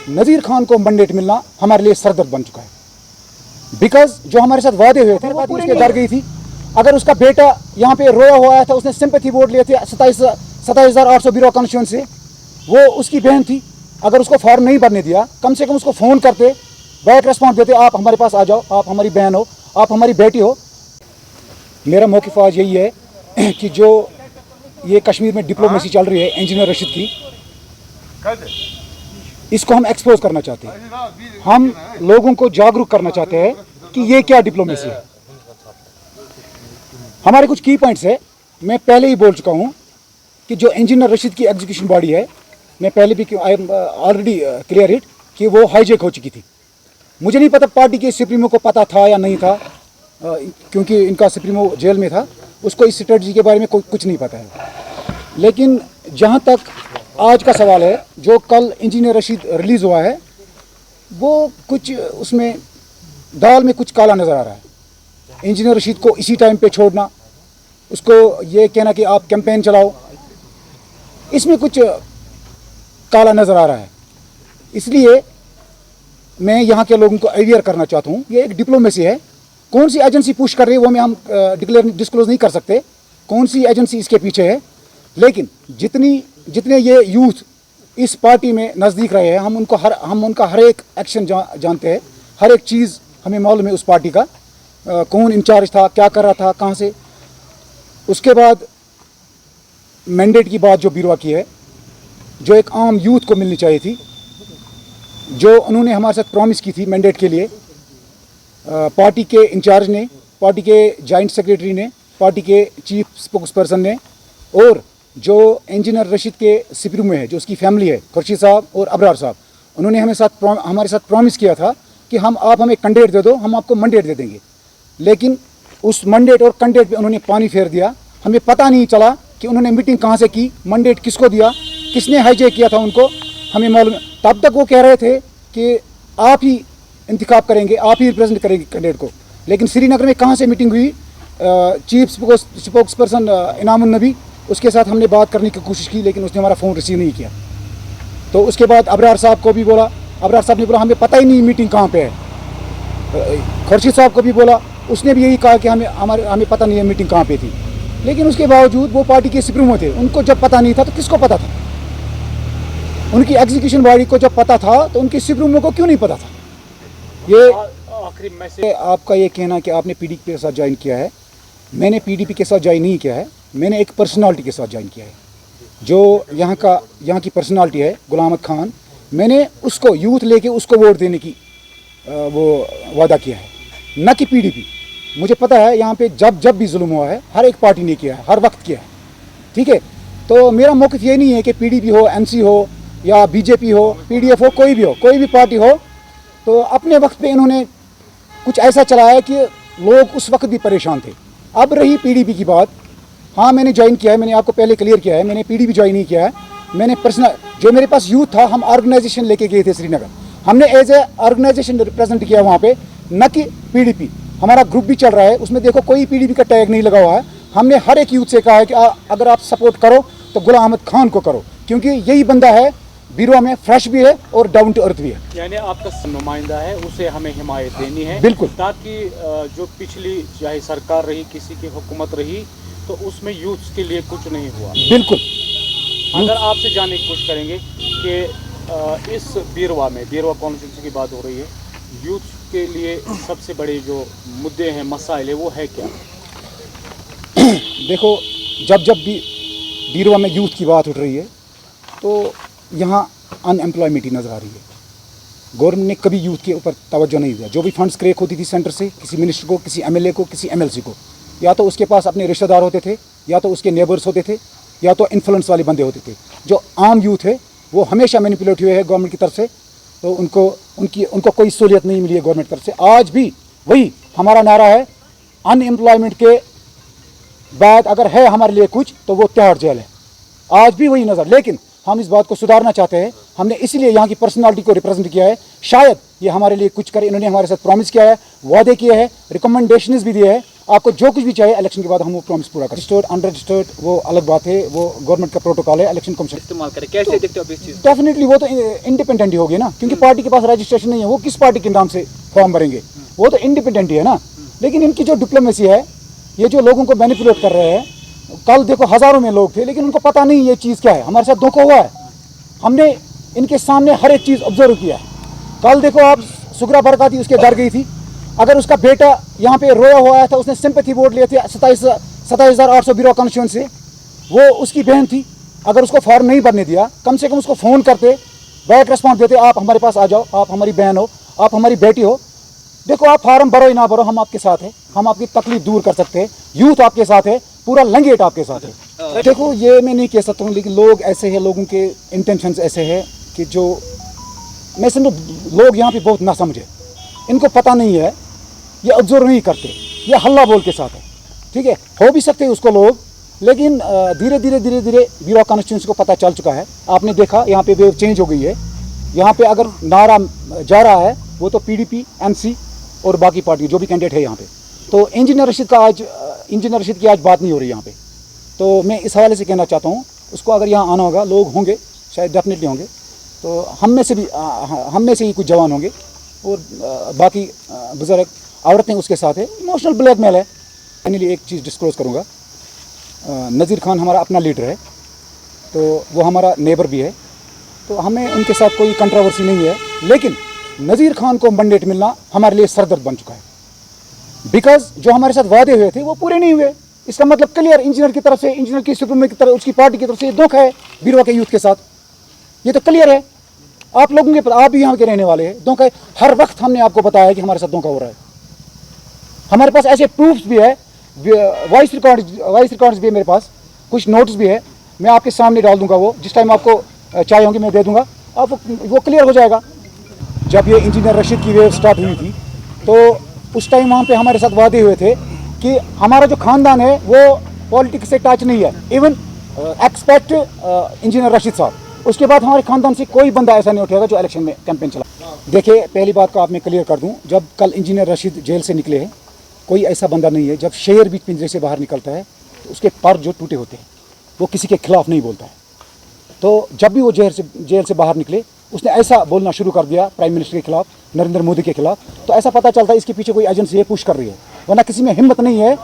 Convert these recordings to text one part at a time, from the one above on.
नज़ीर खान को मैंडेट मिलना हमारे लिए सरदर्द बन चुका है। बिकॉज जो हमारे साथ वादे हुए थे वो उसके डर गई थी। अगर उसका बेटा यहाँ पे रोया हुआ आया था, उसने सिंपैथी वोट लिए थे 27,800 ब्यूरो कॉन्स्टिट्यूंसी से, वो उसकी बहन थी। अगर उसको फॉर्म नहीं भरने दिया, कम से कम उसको फ़ोन करते, बैक रिस्पॉन्स देते, आप हमारे पास आ जाओ, आप हमारी बहन हो, आप हमारी बेटी हो। मेरा मौक़िफ़ आज यही है कि जो ये कश्मीर में डिप्लोमेसी चल रही है इंजीनियर रशीद की, इसको हम एक्सपोज करना चाहते हैं। हम लोगों को जागरूक करना चाहते हैं कि ये क्या डिप्लोमेसी है। हमारे कुछ की पॉइंट्स है। मैं पहले ही बोल चुका हूँ कि जो इंजीनियर रशीद की एग्जीक्यूशन बॉडी है, मैं पहले भी I am already clear it कि वो हाईजैक हो चुकी थी। मुझे नहीं पता पार्टी के सुप्रीमो को पता था या नहीं था, क्योंकि इनका सुप्रीमो जेल में था, उसको इस स्ट्रेटजी के बारे में कुछ नहीं पता है। लेकिन जहाँ तक आज का सवाल है, जो कल इंजीनियर रशीद रिलीज़ हुआ है, वो कुछ उसमें दाल में कुछ काला नज़र आ रहा है। इंजीनियर रशीद को इसी टाइम पे छोड़ना, उसको ये कहना कि आप कैंपेन चलाओ, इसमें कुछ काला नज़र आ रहा है। इसलिए मैं यहाँ के लोगों को अवेयर करना चाहता हूँ, ये एक डिप्लोमेसी है। कौन सी एजेंसी पुश कर रही है वो में हम डिस्क्लोज नहीं कर सकते, कौन सी एजेंसी इसके पीछे है। लेकिन जितने ये यूथ इस पार्टी में नज़दीक रहे हैं, हम उनका हर एक एक्शन जानते हैं, हर एक चीज़ हमें मालूम है उस पार्टी का, कौन इंचार्ज था, क्या कर रहा था, कहाँ से। उसके बाद मैंडेट की बात जो बिरवा की है, जो एक आम यूथ को मिलनी चाहिए थी, जो उन्होंने हमारे साथ प्रॉमिस की थी मैंडेट के लिए, पार्टी के इंचार्ज ने, पार्टी के जॉइंट सेक्रेटरी ने, पार्टी के चीफ स्पोक्स पर्सन ने, और जो इंजीनियर रशीद के सुप्रीमो है, जो उसकी फैमिली है, खुर्शीद साहब और अबरार साहब, उन्होंने हमारे साथ प्रॉमिस किया था कि आप हमें कैंडिडेट दे दो, हम आपको मैंडेट दे देंगे। लेकिन उस मैंडेट और कैंडिडेट पे उन्होंने पानी फेर दिया। हमें पता नहीं चला कि उन्होंने मीटिंग कहाँ से की, मैंडेट किसको दिया, किसने हाईजैक किया था उनको, हमें मालूम। तब तक वो कह रहे थे कि आप ही इंतखाब करेंगे, आप ही रिप्रेजेंट करेंगे कैंडिडेट को। लेकिन श्रीनगर में कहाँ से मीटिंग हुई, चीफ स्पोक्स पर्सन इनामुन नबी, उसके साथ हमने बात करने की कोशिश की, लेकिन उसने हमारा फ़ोन रिसीव नहीं किया। तो उसके बाद अबरार साहब को भी बोला, अबरार साहब ने बोला हमें पता ही नहीं मीटिंग कहाँ पे है। खुर्शीद साहब को भी बोला, उसने भी यही कहा कि हमें पता नहीं है मीटिंग कहाँ पे थी। लेकिन उसके बावजूद वो पार्टी के सुप्रीमो थे, उनको जब पता नहीं था तो किसको पता था? उनकी एग्जीक्यूशन बॉडी को जब पता था तो उनके सुप्रीमो को क्यों नहीं पता था? ये आखिरी मैसेज आपका ये कहना कि आपने पीडीपी के साथ ज्वाइन किया है, मैंने पीडीपी के साथ ज्वाइन नहीं किया है, मैंने एक पर्सनालिटी के साथ ज्वाइन किया है, जो यहाँ की पर्सनालिटी है गुलाम अहमद खान। मैंने उसको यूथ लेके उसको वोट देने की वो वादा किया है, न कि पीडीपी। मुझे पता है यहाँ पे जब भी जुल्म हुआ है हर एक पार्टी ने किया है, हर वक्त किया है, ठीक है। तो मेरा मौक़िफ़ ये नहीं है कि पीडीपी हो, एनसी हो या बीजेपी हो, पीडीएफ हो, कोई भी पार्टी हो, तो अपने वक्त पे इन्होंने कुछ ऐसा चलाया कि लोग उस वक्त भी परेशान थे। अब रही पीडीपी की बात, हाँ मैंने ज्वाइन किया है, मैंने आपको पहले क्लियर किया है, मैंने पीडीपी ज्वाइन नहीं किया है। मैंने पर्सनल, जो मेरे पास यूथ था, हम ऑर्गेनाइजेशन लेके गए थे श्रीनगर, हमने एज ए ऑर्गेनाइजेशन रिप्रेजेंट किया वहाँ पे, न कि पीडीपी। हमारा ग्रुप भी चल रहा है, उसमें देखो कोई पीडीपी का टैग नहीं लगा हुआ है। हमने हर एक यूथ से कहा है कि अगर आप सपोर्ट करो तो गुलाम अहमद खान को करो, क्योंकि यही बंदा है बीरवा में फ्रेश भी है और डाउन टू अर्थ भी है। यानी आपका नुमाइंदा है, उसे हमें हिमायत देनी है, बिल्कुल, ताकि जो पिछली चाहे सरकार रही, किसी की हुकूमत रही, तो उसमें यूथ के लिए कुछ नहीं हुआ। बिल्कुल। अगर आपसे जानने की कोशिश करेंगे कि इस बीरवा कॉन्स्टिट्यूंसी की बात हो रही है, यूथ के लिए सबसे बड़े जो मुद्दे हैं, मसाइल है, वो है क्या? देखो, जब भी बीरवा में यूथ की बात उठ रही है तो यहाँ अनएम्प्लॉयमेंट ही नज़र आ रही है। गवर्नमेंट ने कभी यूथ के ऊपर तवज्जो नहीं दिया। जो भी फंड्स क्रैक होती थी सेंटर से, किसी मिनिस्टर को, किसी एमएलए को, किसी एमएलसी को, या तो उसके पास अपने रिश्तेदार होते थे, या तो उसके नेबर्स होते थे, या तो इन्फ्लुएंस वाले बंदे होते थे। जो आम यूथ है वो हमेशा मैनिपुलेट हुए हैं गवर्नमेंट की तरफ से, तो उनको कोई सहूलियत नहीं मिली है गवर्नमेंट की तरफ से। आज भी वही हमारा नारा है, अनएम्प्लॉयमेंट के बाद अगर है हमारे लिए कुछ तो वो तिहाड़ जेल है। आज भी वही नज़र। लेकिन हम इस बात को सुधारना चाहते हैं। हमने इसलिए यहाँ की पर्सनालिटी को रिप्रेजेंट किया है, शायद ये हमारे लिए कुछ करे। इन्होंने हमारे साथ प्रॉमिस किया है, वादे किए हैं, रिकमेंडेशंस भी दिए हैं। आपको जो कुछ भी चाहिए इलेक्शन के बाद हम वो प्रॉमिस पूरा करें। रजिस्टर्ड अनरजिस्टर्ड वो अलग बात है, वो गवर्नमेंट का प्रोटोकॉल है, इलेक्शन कमीशन इस्तेमाल करें। कैसे देखते हो आप इस चीज़? डेफिनेटली वो तो इंडिपेंडेंट ही होगी ना, क्योंकि पार्टी के पास रजिस्ट्रेशन नहीं है, वो किस पार्टी के नाम से फॉर्म भरेंगे, वो तो इंडिपेंडेंट ही है ना। लेकिन इनकी जो डिप्लोमेसी है, ये जो लोगों को मैनिपुलेट कर रहे हैं, कल देखो हज़ारों में लोग थे लेकिन उनको पता नहीं ये चीज़ क्या है। हमारे साथ धोखा हुआ है, हमने इनके सामने हर एक चीज़ ऑब्जर्व किया है। कल देखो आप सुगरा बरकाती उसके घर गई थी, अगर उसका बेटा यहाँ पे रोया हुआ आया था, उसने सिंपैथी वोट लिए थे 27,800 ब्यूरो कॉन्स्टिट्यूंसी से, वो उसकी बहन थी, अगर उसको फॉर्म नहीं भरने दिया, कम से कम उसको फ़ोन करते, बैक रिस्पॉन्स देते, आप हमारे पास आ जाओ, आप हमारी बहन हो, आप हमारी बेटी हो, देखो आप फार्म भरो या ना भरो, हम आपके साथ हैं, हम आपकी तकलीफ दूर कर सकते हैं, यूथ आपके साथ है, पूरा लंगेट आपके साथ है। देखो ये मैं नहीं कह सकता हूँ, लेकिन लोग ऐसे हैं, लोगों के इंटेंशंस ऐसे हैं कि जो मैं समझो लोग यहाँ पे बहुत ना समझे, इनको पता नहीं है, ये ऑब्जर्व नहीं करते, ये हल्ला बोल के साथ है। ठीक है, हो भी सकते हैं उसको लोग, लेकिन धीरे धीरे ब्यूरो कॉन्स्टिट्यूंसी को पता चल चुका है। आपने देखा यहाँ पे वेव चेंज हो गई है, यहाँ पे अगर नारा जा रहा है वो तो PDP, MC और बाकी पार्टी जो भी कैंडिडेट है यहाँ पे। तो इंजीनियर रशीद की आज बात नहीं हो रही यहाँ पे। तो मैं इस हवाले से कहना चाहता हूँ, उसको अगर यहाँ आना होगा, लोग होंगे शायद, डेफिनेटली होंगे, तो हम में से ही कुछ जवान होंगे और बाकी बुजुर्ग औरतें उसके साथ है। इमोशनल ब्लैकमेल है। फाइनली एक चीज़ डिस्क्लोज करूँगा, नज़ीर खान हमारा अपना लीडर है, तो वो हमारा नेबर भी है, तो हमें उनके साथ कोई कंट्रोवर्सी नहीं है, लेकिन नज़ीर खान को मैंडेट मिलना हमारे लिए सरदर्द बन चुका है। बिकॉज जो हमारे साथ वादे हुए थे वो पूरे नहीं हुए। इसका मतलब क्लियर, इंजीनियर की तरफ से, इंजीनियर की सुप्रीम की तरफ, उसकी पार्टी की तरफ से धोखा है बीरवा के यूथ के साथ, ये तो क्लियर है। आप लोगों के, आप भी यहाँ के रहने वाले हैं, धोखा है। हर वक्त हमने आपको बताया कि हमारे साथ धोखा हो रहा है। हमारे पास ऐसे प्रूफ्स भी है, वॉइस रिकॉर्ड्स भी है मेरे पास, कुछ नोट्स भी है, मैं आपके सामने डाल दूंगा, वो जिस टाइम आपको चाहिए होंगे मैं दे दूंगा, आप वो क्लियर हो जाएगा। जब ये इंजीनियर रशीद की वेव स्टार्ट हुई थी, तो उस टाइम वहाँ पे हमारे साथ वादे हुए थे कि हमारा जो खानदान है वो पॉलिटिक्स से टच नहीं है, इवन एक्सपेक्ट इंजीनियर रशीद साहब। उसके बाद हमारे खानदान से कोई बंदा ऐसा नहीं उठेगा जो इलेक्शन में कैंपेन चला। देखिए, पहली बात को आप मैं क्लियर कर दूं, जब कल इंजीनियर रशीद जेल से निकले हैं, कोई ऐसा बंदा नहीं है, जब शेर भी पिंजरे से बाहर निकलता है तो उसके पर जो टूटे होते हैं वो किसी के खिलाफ नहीं बोलता है। तो जब भी वो जेल से बाहर निकले, उसने ऐसा बोलना शुरू कर दिया प्राइम मिनिस्टर के खिलाफ, नरेंद्र मोदी के खिलाफ, तो ऐसा पता चलता है इसके पीछे कोई एजेंसी है, पुश कर रही है। वरना किसी में हिम्मत नहीं है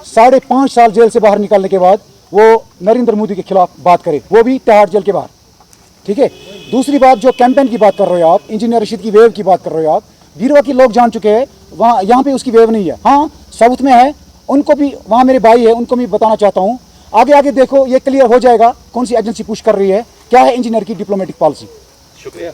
5.5 साल जेल से बाहर निकलने के बाद वो नरेंद्र मोदी के खिलाफ बात करे, वो भी तिहाड़ जेल के बाहर। ठीक है, दूसरी बात, जो कैंपेन की बात कर रहे हो आप, इंजीनियर रशीद की वेव की बात कर रहे हो आप, बीरवा के लोग जान चुके हैं, वहाँ यहाँ पे उसकी वेव नहीं है। हाँ, साउथ में है, उनको भी, वहाँ मेरे भाई है, उनको भी बताना चाहता हूँ। आगे देखो, ये क्लियर हो जाएगा कौन सी एजेंसी पुश कर रही है, क्या है इंजीनियर की डिप्लोमेटिक पॉलिसी। शुक्रिया।